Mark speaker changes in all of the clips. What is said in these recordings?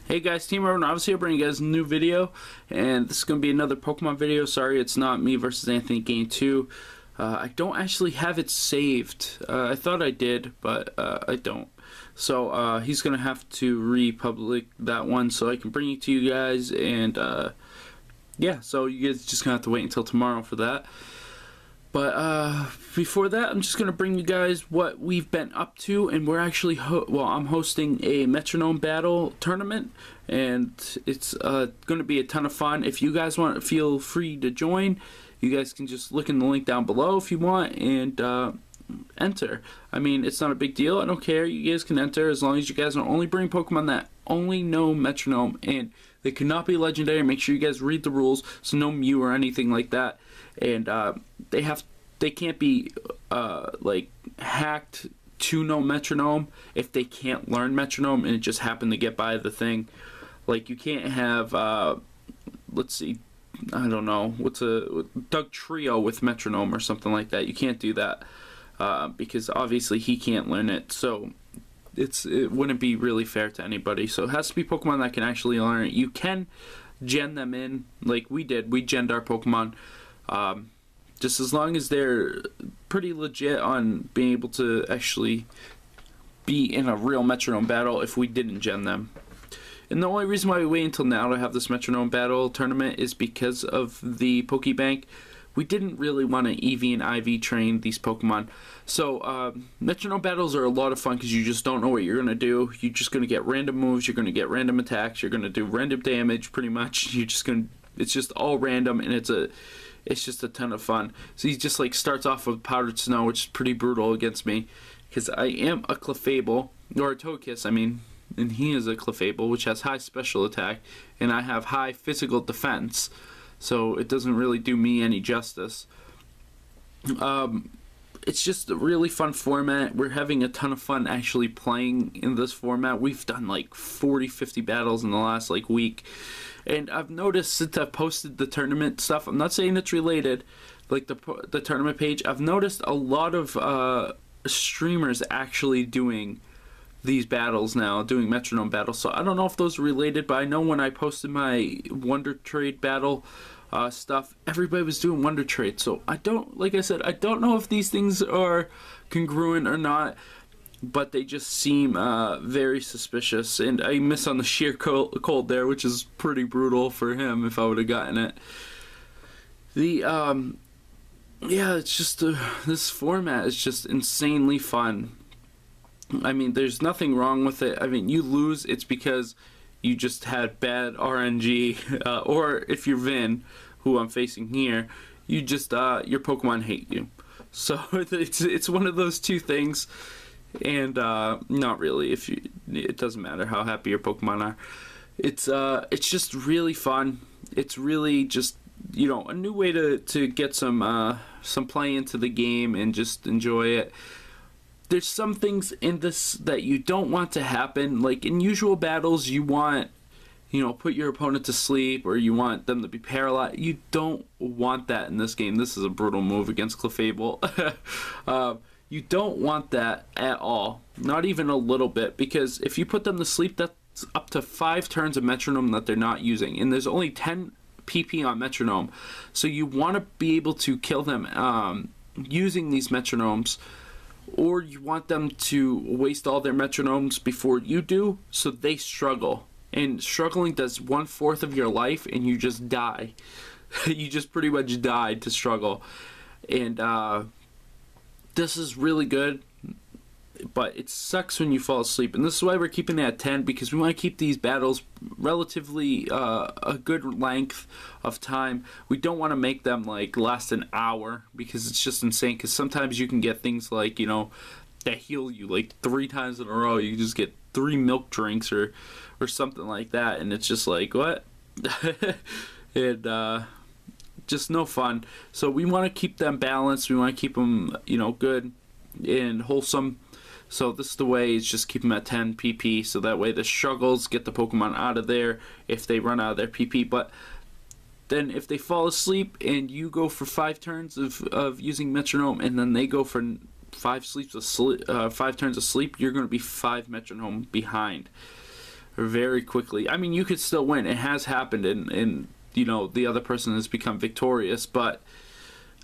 Speaker 1: Hey guys, Team Urban obviously here bringing you guys a new video, and this is going to be another Pokemon video. Sorry it's not me versus Anthony Game 2. I don't actually have it saved. I thought I did, but I don't. So he's going to have to republic that one so I can bring it to you guys, and yeah, so you guys just going to have to wait until tomorrow for that. But before that, I'm just going to bring you guys what we've been up to, and we're actually, I'm hosting a Metronome battle tournament, and it's going to be a ton of fun. If you guys want, feel free to join. You guys can just look in the link down below if you want, and enter. I mean, it's not a big deal. I don't care. You guys can enter as long as you guys are only bringing Pokemon that only know Metronome, and they cannot be legendary. Make sure you guys read the rules, so no Mew or anything like that. And they can't be like hacked to know Metronome if they can't learn Metronome and it just happened to get by the thing. Like, you can't have let's see, I don't know, what's a Doug Trio with Metronome or something like that. You can't do that because obviously he can't learn it, so it wouldn't be really fair to anybody. So it has to be Pokemon that can actually learn it. You can gen them in like we did. We genned our Pokemon. Just as long as they're pretty legit on being able to actually be in a real Metronome battle if we didn't gen them. And the only reason why we wait until now to have this Metronome battle tournament is because of the Pokebank. We didn't really want to EV and IV train these Pokemon. So Metronome battles are a lot of fun because you just don't know what you're going to do. You're just going to get random moves, you're going to get random attacks, you're going to do random damage pretty much. It's just all random, and it's just a ton of fun. So he just like starts off with Powdered Snow, which is pretty brutal against me because I am a Clefable, or a Togekiss, I mean, and he is a Clefable, which has high special attack, and I have high physical defense, so it doesn't really do me any justice. It's just a really fun format. We're having a ton of fun actually playing in this format. We've done like 40-50 battles in the last like week. And I've noticed since I've posted the tournament stuff, I'm not saying it's related, like the tournament page, I've noticed a lot of streamers actually doing these battles now, doing Metronome battles. So I don't know if those are related, but I know when I posted my Wonder Trade battle stuff, everybody was doing Wonder Trade. So I don't, like I said, I don't know if these things are congruent or not, but they just seem very suspicious, and I miss on the sheer cold there, which is pretty brutal for him if I would have gotten it. Yeah, it's just this format is just insanely fun. I mean, there's nothing wrong with it. I mean, you lose, it's because you just had bad RNG, or if you're Vin, who I'm facing here, you just your Pokemon hate you. So it's one of those two things. And not really, it doesn't matter how happy your Pokemon are. It's just really fun. It's really just, you know, a new way to get some play into the game and just enjoy it. There's some things in this that you don't want to happen. Like in usual battles, you want, you know, put your opponent to sleep, or you want them to be paralyzed. You don't want that in this game. This is a brutal move against Clefable. You don't want that at all, not even a little bit, because if you put them to sleep, that's up to 5 turns of Metronome that they're not using, and there's only 10 PP on Metronome, so you want to be able to kill them using these Metronomes, or you want them to waste all their Metronomes before you do, so they struggle, and struggling does 1/4 of your life, and you just die. You just pretty much died to struggle, and this is really good, but it sucks when you fall asleep, and this is why we're keeping it at 10, because we want to keep these battles relatively a good length of time. We don't want to make them like last an hour, because it's just insane, because sometimes you can get things like, you know, that heal you like 3 times in a row. You just get 3 milk drinks or something like that, and it's just like, what? And just no fun. So we want to keep them balanced. We want to keep them, you know, good and wholesome. So this is the way, is just keep them at 10 PP, so that way the struggles get the Pokemon out of there if they run out of their PP. But then if they fall asleep and you go for 5 turns of using Metronome, and then they go for 5 turns of sleep, you're going to be 5 Metronome behind. very quickly. I mean, you could still win. It has happened, and you know, the other person has become victorious, but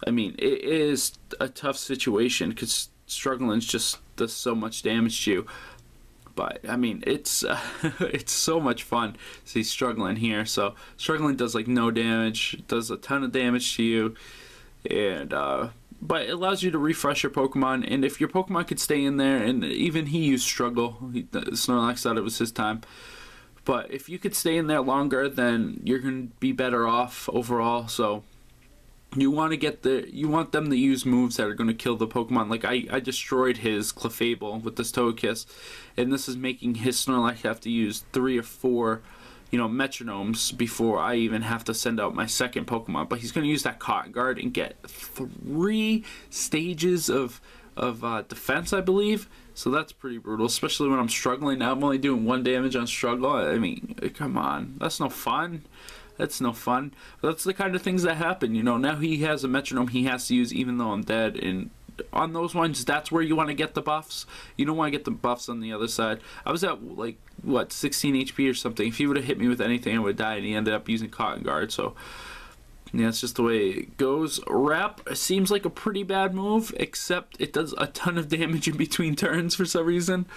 Speaker 1: I mean, it is a tough situation because struggling just does so much damage to you. But I mean, it's it's so much fun. See, struggling here. So struggling does like no damage, does a ton of damage to you, and but it allows you to refresh your Pokemon. And if your Pokemon could stay in there, and even he used struggle, Snorlax thought it was his time. But if you could stay in there longer, then you're gonna be better off overall. So you want them to use moves that are going to kill the Pokemon. Like I destroyed his Clefable with this Togekiss, and this is making his Snorlax have to use 3 or 4, you know, Metronomes before I even have to send out my second Pokemon. But he's going to use that Cotton Guard and get 3 stages of defense, I believe. So that's pretty brutal, especially when I'm struggling. Now I'm only doing 1 damage on struggle. I mean, come on, that's no fun. That's no fun. That's the kind of things that happen, you know. Now he has a Metronome he has to use even though I'm dead, and on those ones, that's where you want to get the buffs. You don't want to get the buffs on the other side. I was at, like, what, 16 HP or something. If he would have hit me with anything, I would have died, and he ended up using Cotton Guard, so yeah, it's just the way it goes. Wrap seems like a pretty bad move, except it does a ton of damage in between turns for some reason.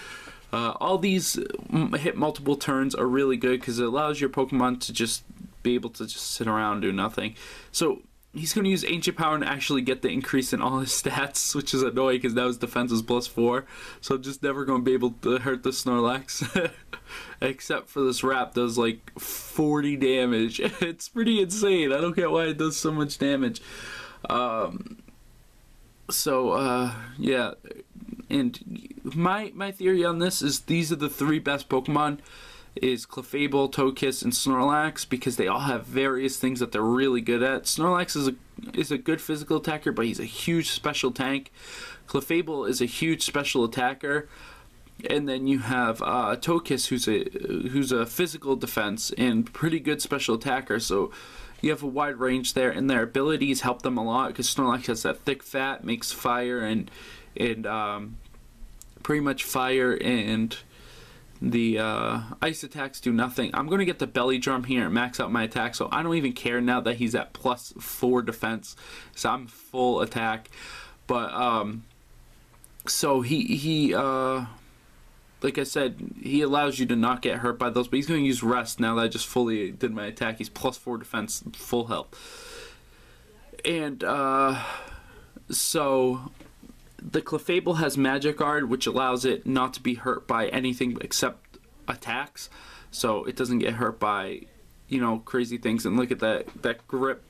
Speaker 1: All these hit multiple turns are really good because it allows your Pokemon to just be able to just sit around and do nothing. So he's going to use Ancient Power and actually get the increase in all his stats, which is annoying because now his defense is +4. So I'm just never going to be able to hurt the Snorlax. Except for this Wrap does like 40 damage. It's pretty insane. I don't get why it does so much damage. Yeah, and my theory on this is these are the 3 best Pokemon, is Clefable, Togekiss, and Snorlax, because they all have various things that they're really good at. Snorlax is a good physical attacker, but he's a huge special tank. Clefable is a huge special attacker, and then you have Togekiss, who's a physical defense and pretty good special attacker. So you have a wide range there, and their abilities help them a lot because Snorlax has that thick fat, makes fire and pretty much fire and the ice attacks do nothing. I'm going to get the belly drum here and max out my attack, so I don't even care now that he's at +4 defense, so I'm full attack. But so he like I said, he allows you to not get hurt by those, but he's going to use Rest now that I just fully did my attack. He's +4 defense, full health. And so the Clefable has Magic Guard, which allows it not to be hurt by anything except attacks. So it doesn't get hurt by, you know, crazy things. And look at that grip.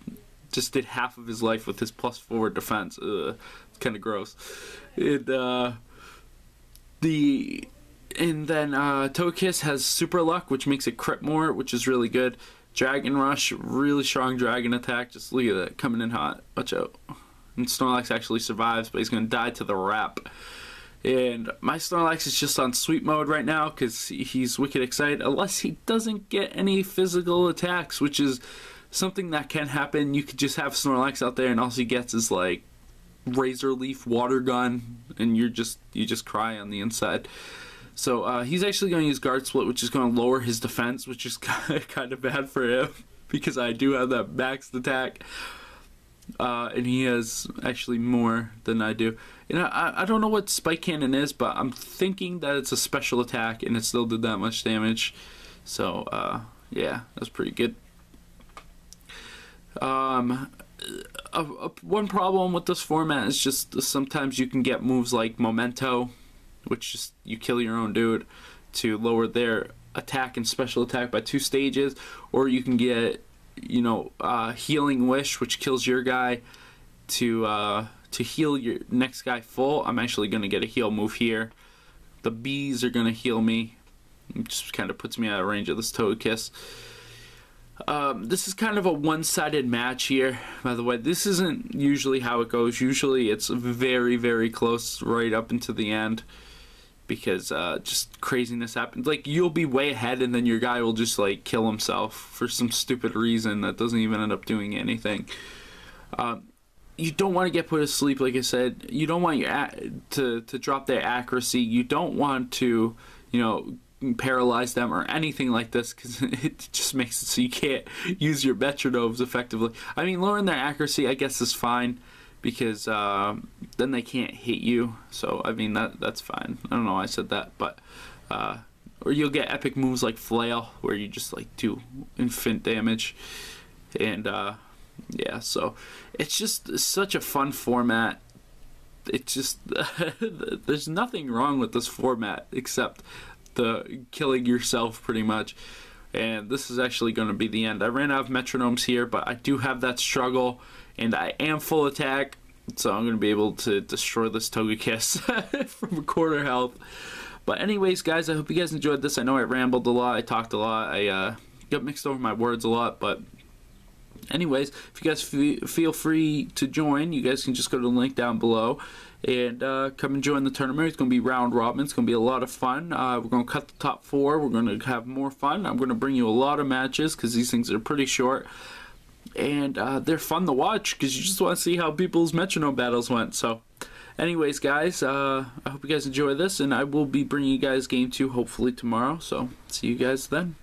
Speaker 1: Just did half of his life with his +4 defense. It's kind of gross. And then Togekiss has Super Luck, which makes it crit more, which is really good. Dragon Rush, really strong dragon attack. Just look at that, coming in hot. Watch out. And Snorlax actually survives, but he's going to die to the Wrap. And my Snorlax is just on sweep mode right now because he's wicked excited, unless he doesn't get any physical attacks, which is something that can happen. You could just have Snorlax out there and all he gets is like Razor Leaf Water Gun, and you just cry on the inside. So he's actually going to use Guard Split, which is going to lower his defense, which is kind of bad for him because I do have that maxed attack. And he has actually more than I do. And I don't know what Spike Cannon is, but I'm thinking that it's a special attack, and it still did that much damage. So, yeah, that's pretty good. One problem with this format is just sometimes you can get moves like Memento, which just you kill your own dude to lower their attack and special attack by 2 stages, or you can get, you know, Healing Wish, which kills your guy to heal your next guy full. I'm actually going to get a heal move here. The bees are going to heal me. It just kind of puts me out of range of this Togekiss. This is kind of a one-sided match here, by the way. This isn't usually how it goes. Usually it's very, very close right up into the end, because just craziness happens. Like, you'll be way ahead and then your guy will just like kill himself for some stupid reason that doesn't even end up doing anything. You don't want to get put to sleep, like I said. You don't want your to drop their accuracy. You don't want to, you know, paralyze them or anything like this, because it just makes it so you can't use your metronomes effectively. I mean, lowering their accuracy I guess is fine, because then they can't hit you, so I mean that's fine. I don't know why I said that, but or you'll get epic moves like flail where you just like do infinite damage, and yeah, so it's just such a fun format. It's just there's nothing wrong with this format except the killing yourself pretty much. And this is actually going to be the end. I ran out of metronomes here, but I do have that struggle, and I am full attack, so I'm going to be able to destroy this Togekiss from a quarter health. But anyways, guys, I hope you guys enjoyed this. I know I rambled a lot, I talked a lot, I got mixed over my words a lot, but anyways, if you guys feel free to join, you guys can just go to the link down below and come and join the tournament. It's going to be round robin. It's going to be a lot of fun. We're going to cut the top 4. We're going to have more fun. I'm going to bring you a lot of matches because these things are pretty short. And they're fun to watch because you just want to see how people's metronome battles went. So anyways, guys, I hope you guys enjoy this, and I will be bringing you guys game 2 hopefully tomorrow. So see you guys then.